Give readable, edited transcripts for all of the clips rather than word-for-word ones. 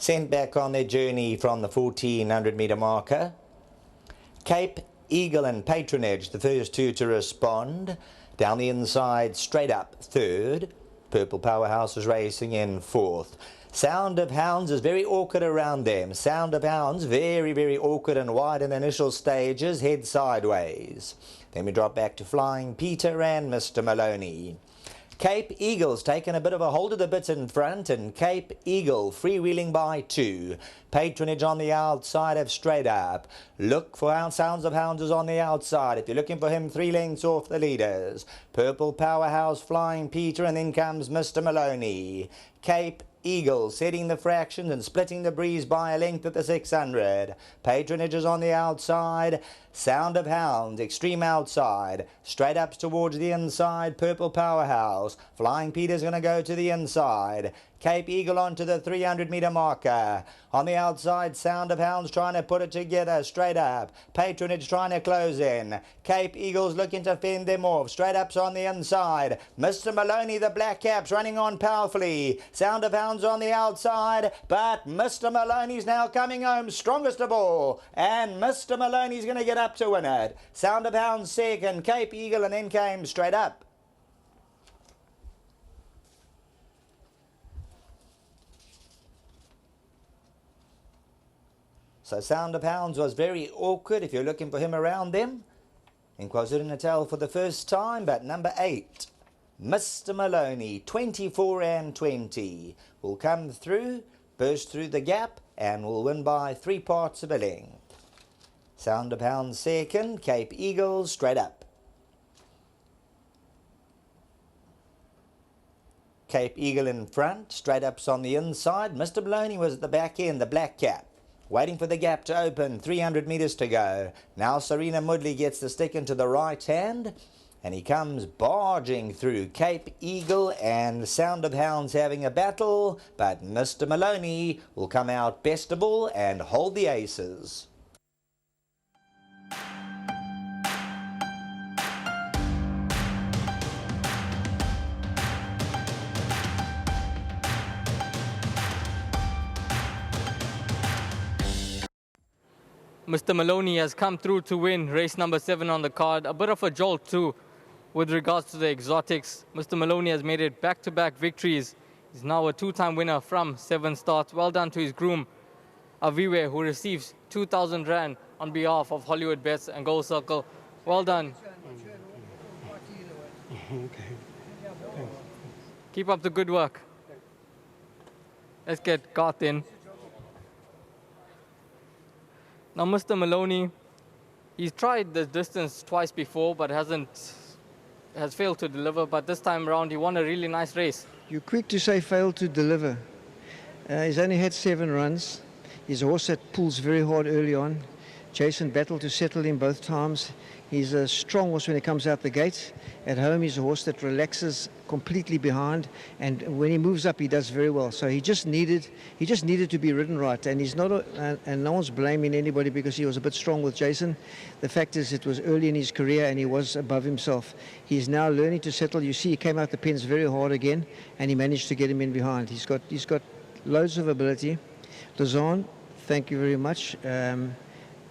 Sent back on their journey from the 1400 metre marker. Cape, Eagle and Patronage, the first two to respond. Down the inside, straight up, third. Purple Powerhouse is racing in fourth. Sound of Hounds is very awkward around them. Sound of Hounds, very, very awkward and wide in the initial stages, head sideways. Then we drop back to Flying Peter and Mr. Maloney. Cape Eagle's taken a bit of a hold of the bit in front, and Cape Eagle freewheeling by 2. Patronage on the outside of Straight Up. Look for Sounds of Hounds is on the outside. If you're looking for him, 3 lengths off the leaders. Purple Powerhouse, Flying Peter, and then comes Mr. Maloney. Cape Eagle setting the fractions and splitting the breeze by a length at the 600. Patronage is on the outside. Sound of Hounds, extreme outside. Straight Ups towards the inside. Purple Powerhouse. Flying Peter's going to go to the inside. Cape Eagle onto the 300 metre marker. On the outside, Sound of Hounds trying to put it together. Straight Up. Patronage trying to close in. Cape Eagle's looking to fend them off. Straight Up's on the inside. Mr. Maloney, the black caps, running on powerfully. Sound of Hounds on the outside, but Mr. Maloney's now coming home strongest of all, and Mr. Maloney's going to get up to win it. Sound of Hounds second, Cape Eagle, and then came Straight Up. So Sound of Hounds was very awkward if you're looking for him around them. In KwaZulu-Natal for the first time, but number 8, Mr. Maloney, 24 and 20, will come through, burst through the gap, and will win by 3 parts of a length. Sound of Hounds second, Cape Eagle, Straight Up. Cape Eagle in front, Straight Up's on the inside. Mr. Maloney was at the back end, the black cap. Waiting for the gap to open, 300 metres to go. Now Serena Mudley gets the stick into the right hand, and he comes barging through. Cape Eagle and Sound of Hounds having a battle, but Mr. Maloney will come out best of all and hold the aces. Mr. Maloney has come through to win race number 7 on the card. A bit of a jolt too with regards to the exotics. Mr. Maloney has made it back-to-back victories. He's now a 2-time winner from 7 starts. Well done to his groom, Aviwe, who receives 2,000 Rand on behalf of Hollywoodbets and Gold Circle. Well done. Okay. Keep up the good work. Let's get Garth in. Now, Mr. Maloney, he's tried the distance twice before, but has failed to deliver. But this time around, he won a really nice race. You're quick to say failed to deliver. He's only had 7 runs. He's a horse that pulls very hard early on. Jason battled to settle him both times. He's a strong horse when he comes out the gate. At home, he's a horse that relaxes completely behind, and when he moves up, he does very well. So he just needed to be ridden right, and he's not, and no one's blaming anybody because he was a bit strong with Jason. The fact is, it was early in his career, and he was above himself. He's now learning to settle. You see, he came out the pens very hard again, and he managed to get him in behind. He's got loads of ability. Lazan, thank you very much.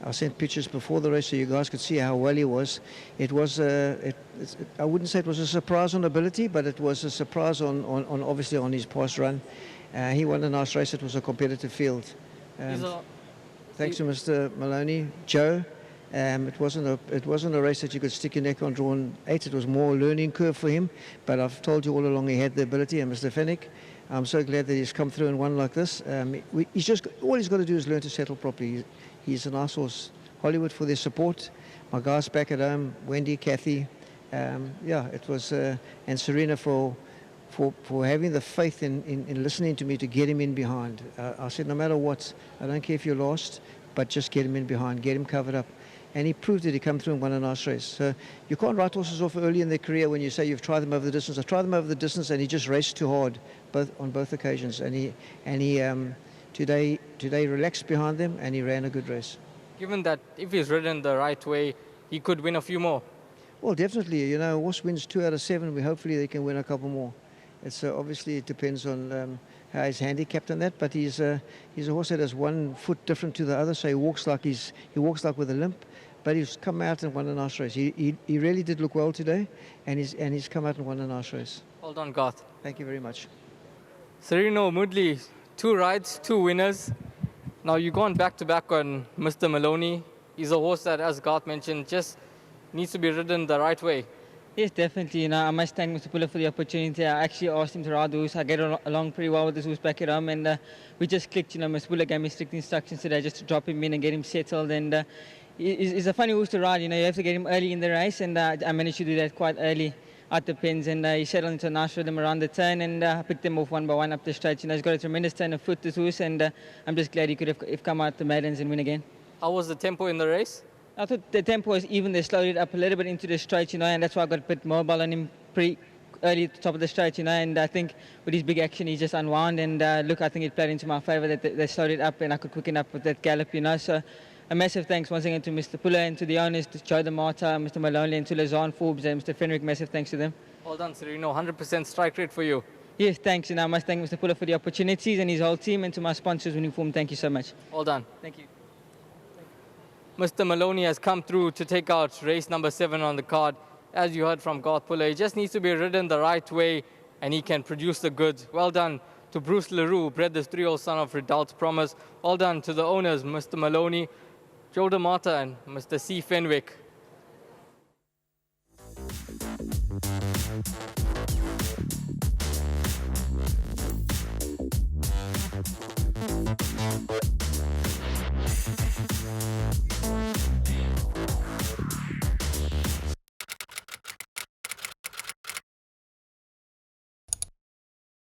I sent pictures before the race so you guys could see how well he was. It was, I wouldn't say it was a surprise on ability, but it was a surprise on obviously on his past run. He won a nice race. It was a competitive field. Thanks to Mr. Maloney. Joe, it wasn't a race that you could stick your neck on drawn 8. It was more a learning curve for him, but I've told you all along he had the ability. And Mr. Fennick, I'm so glad that he's come through and won like this. He's just, all he's got to do is learn to settle properly. He's a nice horse. Hollywood for their support. My guys back at home, Wendy, Kathy, yeah, it was, and Serena for having the faith in listening to me to get him in behind. I said, no matter what, I don't care if you're lost, but just get him in behind, get him covered up. And he proved that he come through and won a nice race. So you can't write horses off early in their career when you say you've tried them over the distance. I've tried them over the distance, and he just raced too hard, on both occasions. And he today relaxed behind them, and he ran a good race. Given that if he's ridden the right way, he could win a few more. Well, definitely. You know, a horse wins 2 out of 7. Hopefully they can win a couple more. It's obviously it depends on he's handicapped on that, but he's a horse that has one foot different to the other, so he walks like with a limp. But he's come out and won a nice race. He really did look well today, and he's come out and won a nice race. Well done, Garth. Thank you very much. Sereno Moodley, 2 rides, 2 winners. Now you've gone back-to-back on Mr. Moloney. He's a horse that, as Garth mentioned, just needs to be ridden the right way. Yes, definitely. You know, I must thank Mr. Puller for the opportunity. I actually asked him to ride the horse. I get along pretty well with this horse back at home, and we just clicked. You know, Mr. Puller gave me strict instructions today just to drop him in and get him settled. And he's a funny horse to ride. You know, you have to get him early in the race, and I managed to do that quite early at the pins. And he settled into a nice rhythm around the turn, and I picked them off one by one up the straight. You know, he's got a tremendous turn of foot, this horse, and I'm just glad he could have come out the maidens and win again. How was the tempo in the race? I thought the tempo was even. They slowed it up a little bit into the straight, you know, and that's why I got a bit mobile on him pretty early at the top of the straight, you know, and I think with his big action he just unwound, and look, I think it played into my favour that they slowed it up and I could quicken up with that gallop, you know. So a massive thanks once again to Mr. Puller and to the owners, to Joe DeMata, Mr. Maloney, and to Lazarne Forbes and Mr. Fenwick. Massive thanks to them. Well done, Sereno. 100% strike rate for you. Yes, thanks, and I must thank Mr. Puller for the opportunities and his whole team, and to my sponsors, Winning Form, thank you so much. Well done. Thank you. Mr. Moloney has come through to take out race number 7 on the card. As you heard from Garth Puller, he just needs to be ridden the right way and he can produce the goods. Well done to Bruce LaRue, who bred this 3-year-old son of Redoubt Promise. Well done to the owners, Mr. Moloney, Joe DeMata and Mr. C. Fenwick.